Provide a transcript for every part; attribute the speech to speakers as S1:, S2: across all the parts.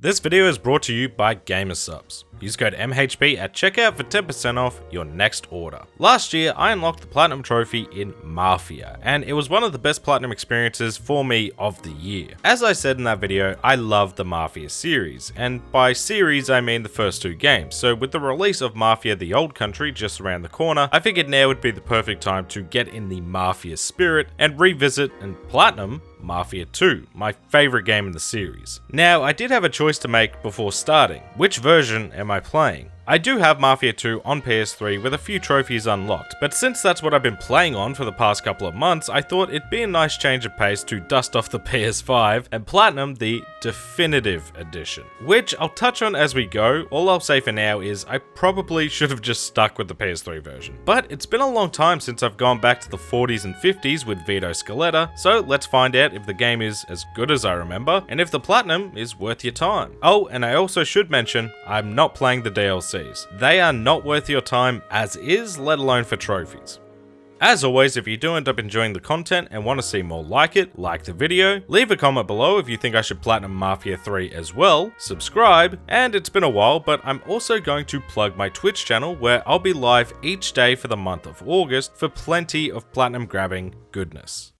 S1: This video is brought to you by Gamersubs. Use code MHB at checkout for 10% off your next order. Last year, I unlocked the Platinum Trophy in Mafia, and it was one of the best Platinum experiences for me of the year. As I said in that video, I love the Mafia series, and by series I mean the first two games, so with the release of Mafia the Old Country just around the corner, I figured now would be the perfect time to get in the Mafia spirit and revisit and platinum Mafia 2, my favourite game in the series. Now, I did have a choice to make before starting. Which version am I playing? I do have Mafia 2 on PS3 with a few trophies unlocked, but since that's what I've been playing on for the past couple of months, I thought it'd be a nice change of pace to dust off the PS5 and platinum the Definitive Edition, which I'll touch on as we go. All I'll say for now is I probably should have just stuck with the PS3 version. But it's been a long time since I've gone back to the 40s and 50s with Vito Scaletta, so let's find out if the game is as good as I remember, and if the platinum is worth your time. Oh, and I also should mention, I'm not playing the DLCs. They are not worth your time as is, let alone for trophies. As always, if you do end up enjoying the content and want to see more like it, like the video, leave a comment below if you think I should platinum Mafia 3 as well, subscribe, and it's been a while, but I'm also going to plug my Twitch channel where I'll be live each day for the month of August for plenty of platinum grabbing goodness.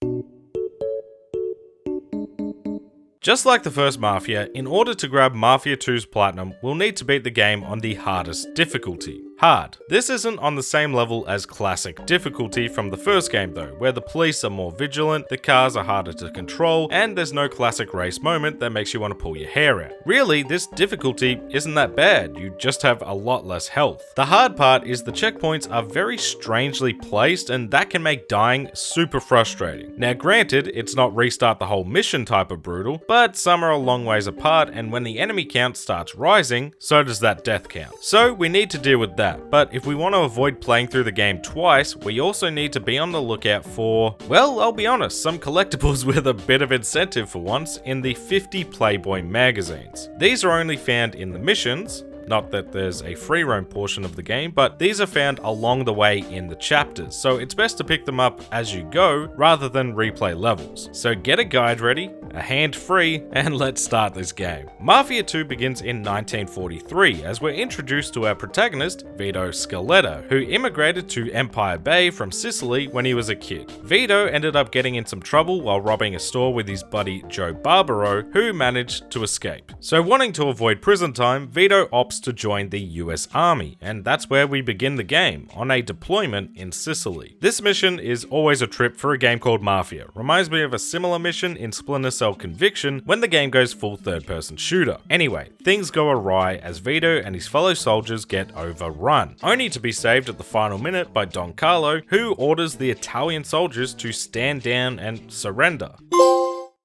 S1: Just like the first Mafia, in order to grab Mafia 2's platinum, we'll need to beat the game on the hardest difficulty. Hard. This isn't on the same level as classic difficulty from the first game though, where the police are more vigilant, the cars are harder to control, and there's no classic race moment that makes you want to pull your hair out. Really, this difficulty isn't that bad, you just have a lot less health. The hard part is the checkpoints are very strangely placed, and that can make dying super frustrating. Now granted, it's not restart the whole mission type of brutal, but some are a long ways apart, and when the enemy count starts rising, so does that death count. So we need to deal with that. But if we want to avoid playing through the game twice, we also need to be on the lookout for, well, I'll be honest, some collectibles with a bit of incentive for once in the 50 Playboy magazines. These are only found in the missions. Not that there's a free roam portion of the game, but these are found along the way in the chapters, so it's best to pick them up as you go rather than replay levels. So get a guide ready, a hand free, and let's start this game. Mafia 2 begins in 1943 as we're introduced to our protagonist, Vito Scaletta, who immigrated to Empire Bay from Sicily when he was a kid. Vito ended up getting in some trouble while robbing a store with his buddy Joe Barbaro, who managed to escape. So wanting to avoid prison time, Vito opts to join the US Army, and that's where we begin the game, on a deployment in Sicily. This mission is always a trip for a game called Mafia. Reminds me of a similar mission in Splinter Cell Conviction when the game goes full third-person shooter. Anyway, things go awry as Vito and his fellow soldiers get overrun, only to be saved at the final minute by Don Carlo, who orders the Italian soldiers to stand down and surrender.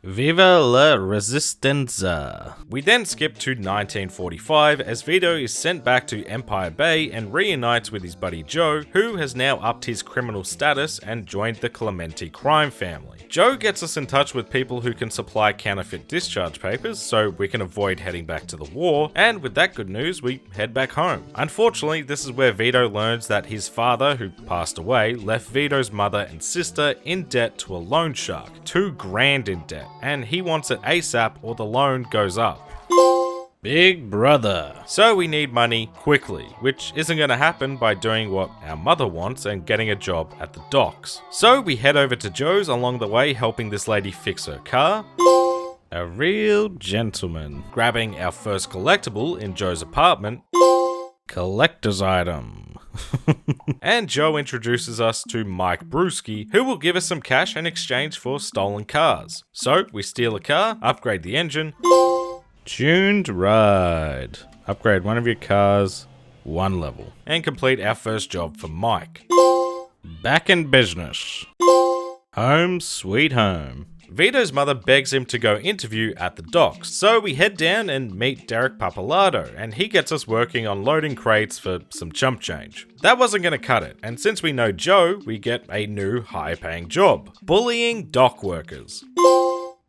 S1: Viva la Resistenza. We then skip to 1945 as Vito is sent back to Empire Bay and reunites with his buddy Joe, who has now upped his criminal status and joined the Clementi crime family. Joe gets us in touch with people who can supply counterfeit discharge papers so we can avoid heading back to the war, and with that good news we head back home. Unfortunately, this is where Vito learns that his father, who passed away, left Vito's mother and sister in debt to a loan shark, $2 grand in debt, and he wants it ASAP or the loan goes up. Big brother. So we need money quickly, which isn't going to happen by doing what our mother wants and getting a job at the docks. So we head over to Joe's, along the way helping this lady fix her car. A real gentleman. Grabbing our first collectible in Joe's apartment. Collector's item. And Joe introduces us to Mike Brewski, who will give us some cash in exchange for stolen cars. So we steal a car, upgrade the engine. Tuned ride. Upgrade one of your cars, one level. And complete our first job for Mike. Back in business. Home sweet home. Vito's mother begs him to go interview at the docks, so we head down and meet Derek Pappalardo, and he gets us working on loading crates for some chump change. That wasn't going to cut it, and since we know Joe, we get a new high-paying job, bullying dock workers.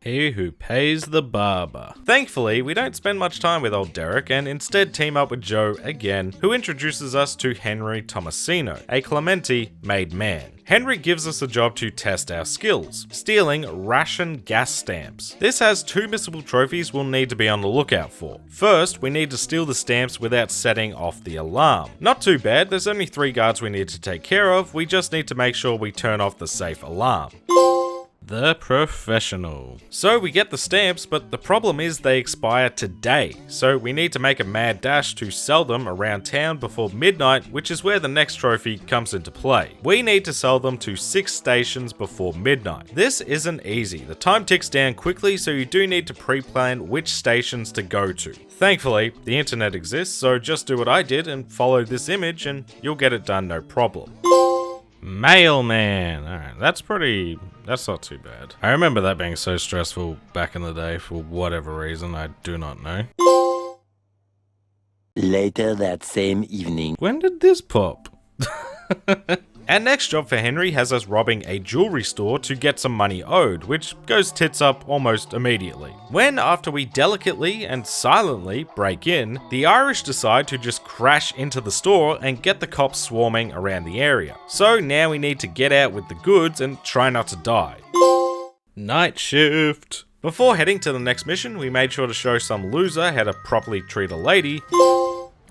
S1: He who pays the barber. Thankfully, we don't spend much time with old Derek and instead team up with Joe again, who introduces us to Henry Tomasino, a Clemente made man. Henry gives us a job to test our skills, stealing ration gas stamps. This has two missable trophies we'll need to be on the lookout for. First, we need to steal the stamps without setting off the alarm. Not too bad, there's only 3 guards we need to take care of, we just need to make sure we turn off the safe alarm. The professional. So we get the stamps, but the problem is they expire today. So we need to make a mad dash to sell them around town before midnight, which is where the next trophy comes into play. We need to sell them to 6 stations before midnight. This isn't easy. The time ticks down quickly, so you do need to pre-plan which stations to go to. Thankfully, the internet exists, so just do what I did and follow this image and you'll get it done no problem. Mailman. Alright, that's not too bad. I remember that being so stressful back in the day for whatever reason, I do not know.
S2: Later that same evening.
S1: When did this pop? Our next job for Henry has us robbing a jewelry store to get some money owed, which goes tits up almost immediately. When, after we delicately and silently break in, the Irish decide to just crash into the store and get the cops swarming around the area. So now we need to get out with the goods and try not to die. Night shift. Before heading to the next mission, we made sure to show some loser how to properly treat a lady.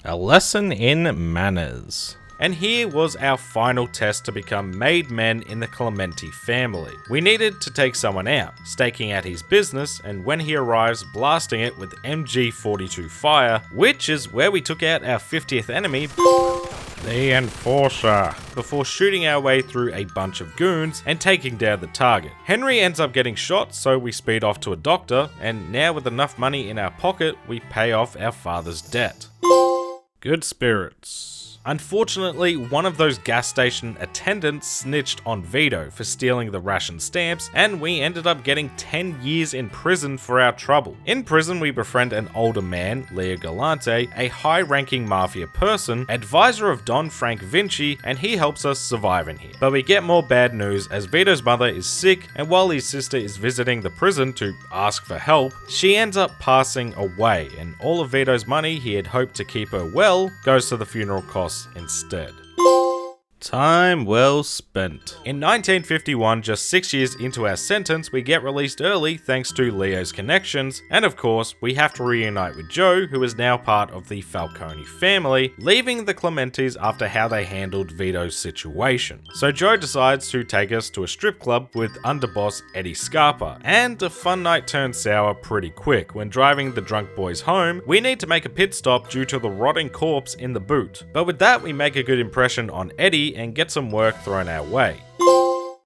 S1: A lesson in manners. And here was our final test to become made men in the Clemente family. We needed to take someone out, staking out his business, and when he arrives, blasting it with MG42 fire, which is where we took out our 50th enemy, the Enforcer, before shooting our way through a bunch of goons and taking down the target. Henry ends up getting shot, so we speed off to a doctor, and now with enough money in our pocket, we pay off our father's debt. Good spirits. Unfortunately, one of those gas station attendants snitched on Vito for stealing the ration stamps, and we ended up getting 10 years in prison for our trouble. In prison, we befriend an older man, Leo Galante, a high-ranking Mafia person, advisor of Don Frank Vinci, and he helps us survive in here. But we get more bad news as Vito's mother is sick, and while his sister is visiting the prison to ask for help, she ends up passing away, and all of Vito's money he had hoped to keep her well goes to the funeral costs instead. Time well spent. In 1951, just 6 years into our sentence, we get released early thanks to Leo's connections, and of course, we have to reunite with Joe, who is now part of the Falcone family, leaving the Clementes after how they handled Vito's situation. So Joe decides to take us to a strip club with underboss Eddie Scarpa, and a fun night turns sour pretty quick. When driving the drunk boys home, we need to make a pit stop due to the rotting corpse in the boot. But with that, we make a good impression on Eddie and get some work thrown our way.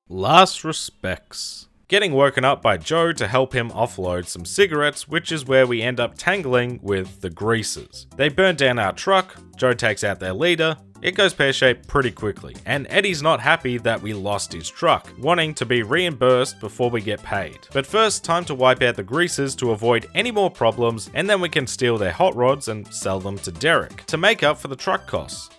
S1: Last respects. Getting woken up by Joe to help him offload some cigarettes, which is where we end up tangling with the greasers. They burn down our truck, Joe takes out their leader, it goes pear-shaped pretty quickly, and Eddie's not happy that we lost his truck, wanting to be reimbursed before we get paid. But first, time to wipe out the greasers to avoid any more problems, and then we can steal their hot rods and sell them to Derek, to make up for the truck costs.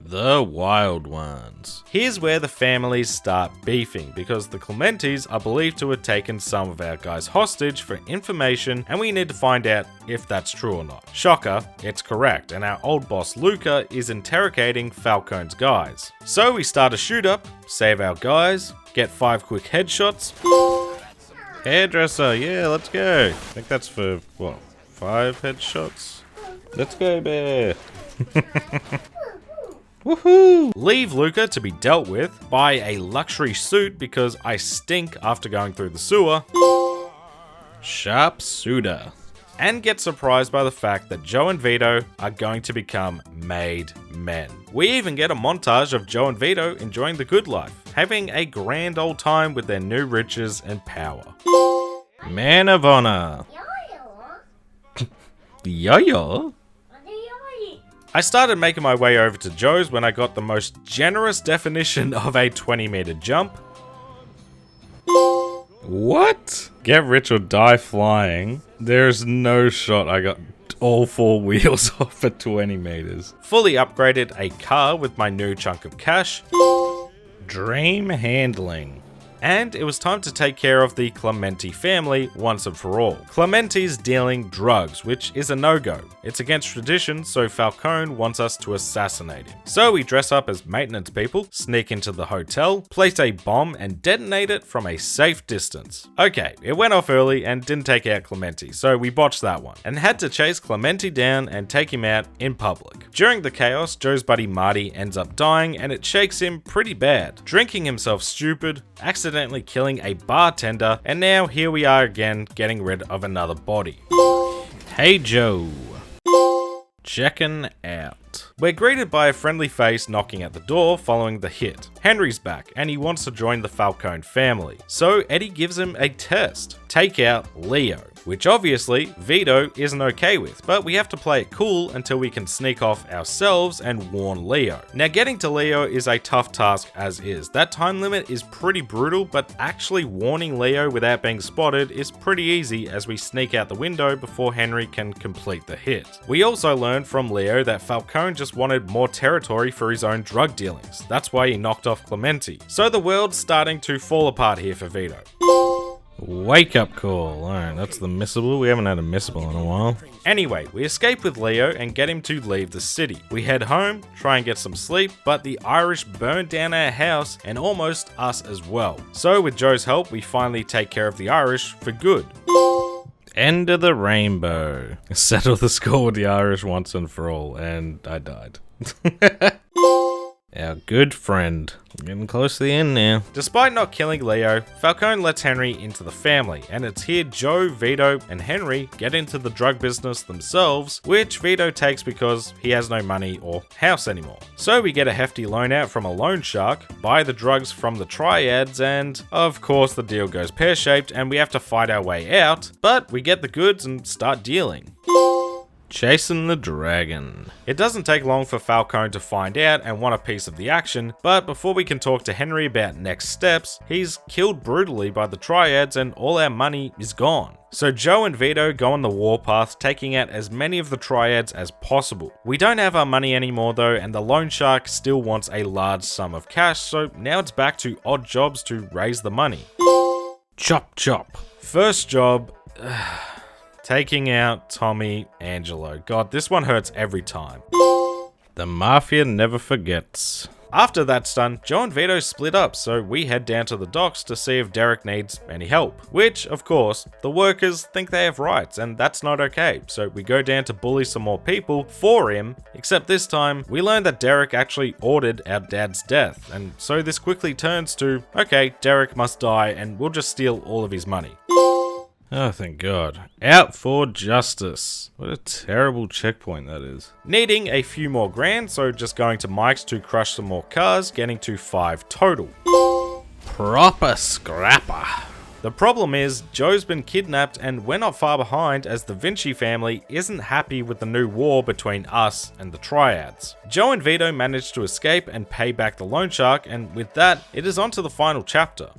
S1: The Wild Ones. Here's where the families start beefing, because the Clementes are believed to have taken some of our guys hostage for information, and we need to find out if that's true or not. Shocker, it's correct, and our old boss Luca is interrogating Falcone's guys. So we start a shoot up, save our guys, get 5 quick headshots. Hairdresser, yeah, let's go. I think that's for, what, 5 headshots? Let's go, bear. Woohoo! Leave Luca to be dealt with, buy a luxury suit because I stink after going through the sewer, sharpshooter, and get surprised by the fact that Joe and Vito are going to become made men. We even get a montage of Joe and Vito enjoying the good life, having a grand old time with their new riches and power. Man of honor. Yo-yo? I started making my way over to Joe's when I got the most generous definition of a 20-meter jump. What? Get rich or die flying. There's no shot I got all 4 wheels off at 20 meters. Fully upgraded a car with my new chunk of cash. Dream handling. and it was time to take care of the Clementi family once and for all. Clementi's dealing drugs, which is a no-go. It's against tradition, so Falcone wants us to assassinate him. So we dress up as maintenance people, sneak into the hotel, place a bomb, and detonate it from a safe distance. Okay, it went off early and didn't take out Clementi, so we botched that one, and had to chase Clementi down and take him out in public. During the chaos, Joe's buddy Marty ends up dying, and it shakes him pretty bad, drinking himself stupid, accidentally killing a bartender, and now here we are again getting rid of another body. Hey Joe. Checking out. We're greeted by a friendly face knocking at the door following the hit. Henry's back and he wants to join the Falcone family. So Eddie gives him a test. Take out Leo, which obviously Vito isn't okay with, but we have to play it cool until we can sneak off ourselves and warn Leo. Now getting to Leo is a tough task as is. That time limit is pretty brutal, but actually warning Leo without being spotted is pretty easy as we sneak out the window before Henry can complete the hit. We also learned from Leo that Falcone just wanted more territory for his own drug dealings. That's why he knocked off Clementi. So the world's starting to fall apart here for Vito. Wake up call. Alright, that's the missable. We haven't had a missable in a while. Anyway, we escape with Leo and get him to leave the city. We head home, try and get some sleep, but the Irish burn down our house and almost us as well. So with Joe's help, we finally take care of the Irish for good. End of the rainbow. Settle the score with the Irish once and for all, and I died. Our good friend. Getting close to the end now. Despite not killing Leo, Falcone lets Henry into the family, and it's here Joe, Vito, and Henry get into the drug business themselves, which Vito takes because he has no money or house anymore. So we get a hefty loan out from a loan shark, buy the drugs from the triads, and of course the deal goes pear-shaped and we have to fight our way out, but we get the goods and start dealing. Chasing the dragon. It doesn't take long for Falcone to find out and want a piece of the action, but before we can talk to Henry about next steps, he's killed brutally by the triads and all our money is gone. So Joe and Vito go on the warpath, taking out as many of the triads as possible. We don't have our money anymore though, and the loan shark still wants a large sum of cash, so now it's back to odd jobs to raise the money. Chop chop. First job... taking out Tommy Angelo. God, this one hurts every time. The Mafia never forgets. After that's done, Joe and Vito split up, so we head down to the docks to see if Derek needs any help. Which, of course, the workers think they have rights, and that's not okay. So we go down to bully some more people for him, except this time, we learn that Derek actually ordered our dad's death. And so this quickly turns to, okay, Derek must die, and we'll just steal all of his money. Oh, thank God. Out for justice. What a terrible checkpoint that is. Needing a few more grand, so just going to Mike's to crush some more cars, getting to 5 total. Proper scrapper. The problem is, Joe's been kidnapped and we're not far behind as the Vinci family isn't happy with the new war between us and the Triads. Joe and Vito manage to escape and pay back the loan shark, and with that, it is on to the final chapter.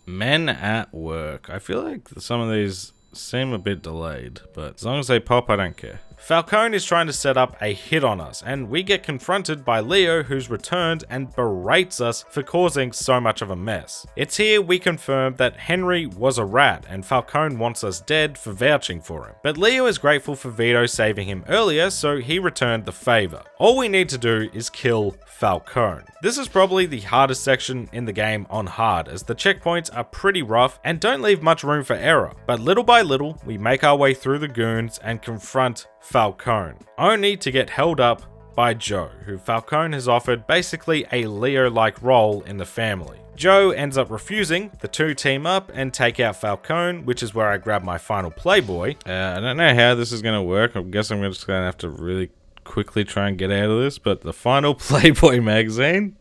S1: Men at work. I feel like some of these seem a bit delayed, but as long as they pop, I don't care. Falcone is trying to set up a hit on us, and we get confronted by Leo, who's returned and berates us for causing so much of a mess. It's here we confirm that Henry was a rat, and Falcone wants us dead for vouching for him. But Leo is grateful for Vito saving him earlier, so he returned the favor. All we need to do is kill Falcone. This is probably the hardest section in the game on hard, as the checkpoints are pretty rough and don't leave much room for error. But little by little, we make our way through the goons and confront Falcone, only to get held up by Joe, who Falcone has offered basically a Leo-like role in the family. Joe ends up refusing, the two team up and take out Falcone, which is where I grab my final Playboy. I don't know how this is going to work. I guess I'm just going to have to really quickly try and get out of this, but the final Playboy magazine.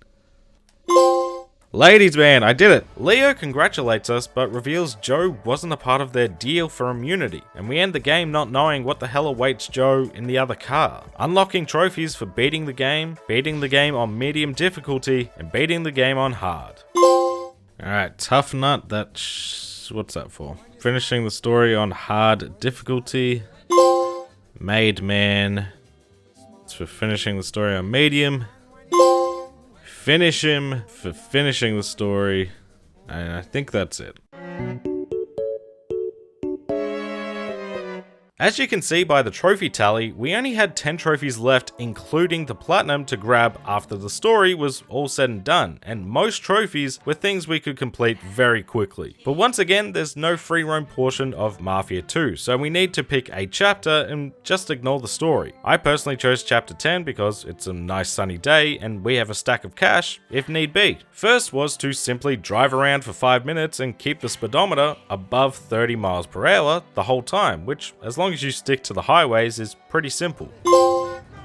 S1: Ladies man, I did it! Leo congratulates us, but reveals Joe wasn't a part of their deal for immunity, and we end the game not knowing what the hell awaits Joe in the other car. Unlocking trophies for beating the game on medium difficulty, and beating the game on hard. Alright, tough nut, what's that for? Finishing the story on hard difficulty. Made man. It's for finishing the story on medium. Finish him for finishing the story And I think that's it. As you can see by the trophy tally, we only had 10 trophies left, including the platinum to grab after the story was all said and done, and most trophies were things we could complete very quickly. But once again, there's no free roam portion of Mafia 2, so we need to pick a chapter and just ignore the story. I personally chose chapter 10 because it's a nice sunny day and we have a stack of cash if need be. First was to simply drive around for 5 minutes and keep the speedometer above 30 miles per hour the whole time, which, as long as you stick to the highways, is pretty simple.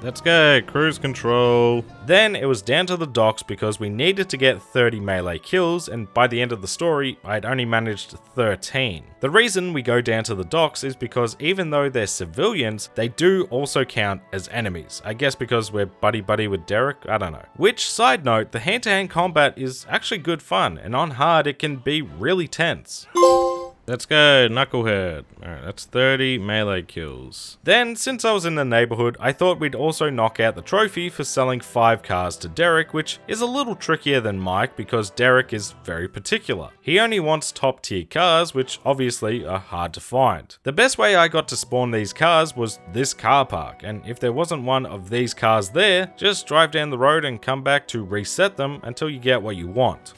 S1: Let's go, cruise control. Then it was down to the docks because we needed to get 30 melee kills, and by the end of the story, I'd only managed 13. The reason we go down to the docks is because even though they're civilians, they do also count as enemies. I guess because we're buddy-buddy with Derek, I don't know. Which, side note, the hand-to-hand combat is actually good fun, and on hard it can be really tense. Let's go, Knucklehead. Alright, that's 30 melee kills. Then, since I was in the neighborhood, I thought we'd also knock out the trophy for selling 5 cars to Derek, which is a little trickier than Mike because Derek is very particular. He only wants top tier cars, which obviously are hard to find. The best way I got to spawn these cars was this car park, and if there wasn't one of these cars there, just drive down the road and come back to reset them until you get what you want.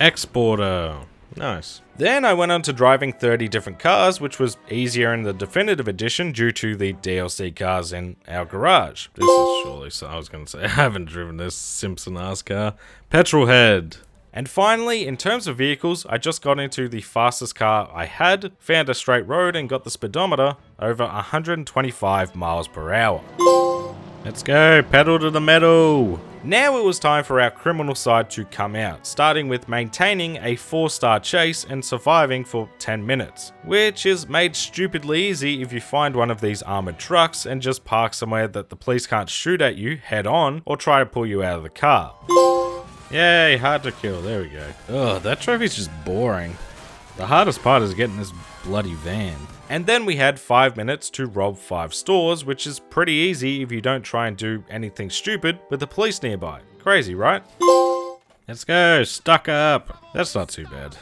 S1: Exporter. Nice. Then I went on to driving 30 different cars, which was easier in the definitive edition due to the DLC cars in our garage. This is surely, so I was going to say, I haven't driven this Simpson-ass car. Petrolhead. And finally, in terms of vehicles, I just got into the fastest car I had, found a straight road and got the speedometer over 125 miles per hour. Let's go, pedal to the metal! Now it was time for our criminal side to come out, starting with maintaining a 4-star chase and surviving for 10 minutes, which is made stupidly easy if you find one of these armored trucks and just park somewhere that the police can't shoot at you head on or try to pull you out of the car. Yay, hard to kill, there we go. Ugh, that trophy's just boring. The hardest part is getting this bloody van. And then we had 5 minutes to rob 5 stores, which is pretty easy if you don't try and do anything stupid with the police nearby. Crazy, right? Let's go, stuck up. That's not too bad.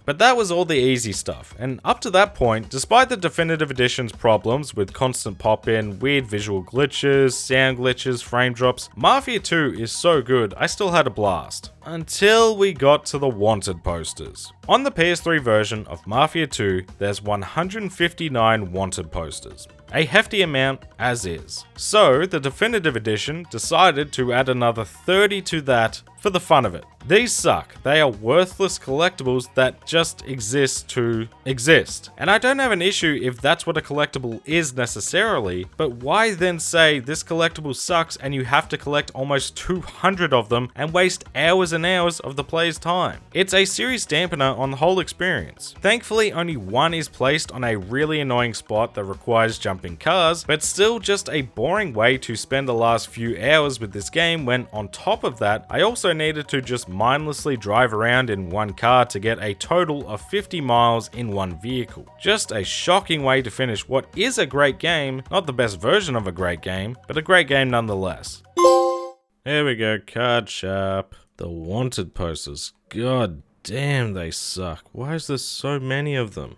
S1: But that was all the easy stuff, and up to that point, despite the definitive edition's problems with constant pop-in, weird visual glitches, sound glitches, frame drops, Mafia 2 is so good, I still had a blast. Until we got to the wanted posters. On the PS3 version of Mafia 2, there's 159 wanted posters. A hefty amount as is. So, the definitive edition decided to add another 30 to that for the fun of it. These suck. They are worthless collectibles that just exist to exist. And I don't have an issue if that's what a collectible is necessarily, but why then say this collectible sucks and you have to collect almost 200 of them and waste hours and hours of the player's time? It's a serious dampener on the whole experience. Thankfully, only one is placed on a really annoying spot that requires jumping cars, but still just a boring way to spend the last few hours with this game when on top of that, I also needed to just mindlessly drive around in one car to get a total of 50 miles in one vehicle. Just a shocking way to finish what is a great game, not the best version of a great game, but a great game nonetheless. There we go, card sharp. The wanted posters, god damn they suck. Why is there so many of them?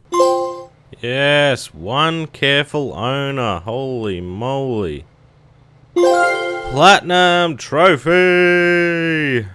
S1: Yes, one careful owner, holy moly. Platinum trophy!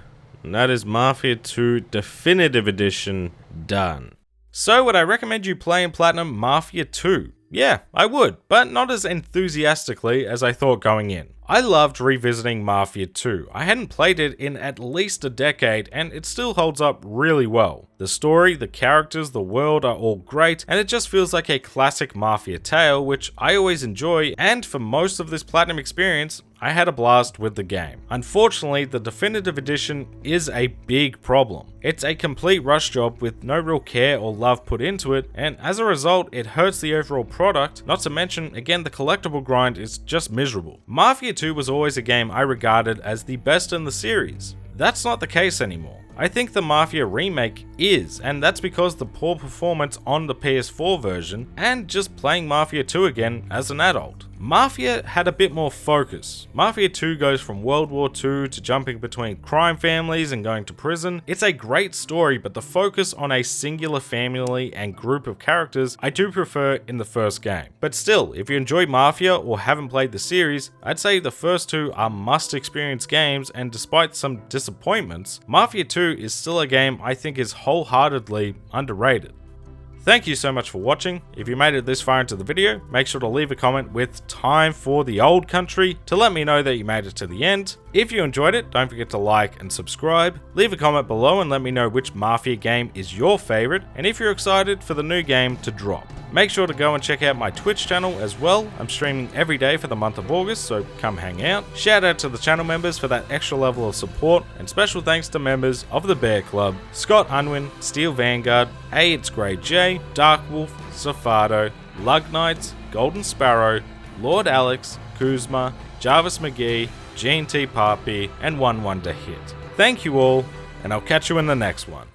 S1: And that is Mafia 2 Definitive Edition done. So would I recommend you play in Platinum Mafia 2? Yeah, I would, but not as enthusiastically as I thought going in. I loved revisiting Mafia 2. I hadn't played it in at least a decade and it still holds up really well. The story, the characters, the world are all great and it just feels like a classic Mafia tale, which I always enjoy, and for most of this Platinum experience, I had a blast with the game. Unfortunately, the Definitive Edition is a big problem. It's a complete rush job with no real care or love put into it, and as a result, it hurts the overall product, not to mention, again, the collectible grind is just miserable. Mafia 2 was always a game I regarded as the best in the series. That's not the case anymore. I think the Mafia remake is, and that's because the poor performance on the PS4 version and just playing Mafia 2 again as an adult. Mafia had a bit more focus. Mafia 2 goes from World War II to jumping between crime families and going to prison. It's a great story, but the focus on a singular family and group of characters I do prefer in the first game. But still, if you enjoy Mafia or haven't played the series, I'd say the first two are must-experience games, and despite some disappointments, Mafia 2 is still a game I think is wholeheartedly underrated. Thank you so much for watching. If you made it this far into the video, make sure to leave a comment with "Time for the Old Country" to let me know that you made it to the end. If you enjoyed it, don't forget to like and subscribe. Leave a comment below and let me know which Mafia game is your favorite, and if you're excited for the new game to drop. Make sure to go and check out my Twitch channel as well. I'm streaming every day for the month of August, so come hang out. Shout out to the channel members for that extra level of support, and special thanks to members of the Bear Club: Scott Unwin, Steel Vanguard, A It's Grey J, Dark Wolf, Zafado, Lug Knights, Golden Sparrow, Lord Alex, Kuzma, Jarvis McGee, Gene T. Papi, and One Wonder Hit. Thank you all, and I'll catch you in the next one.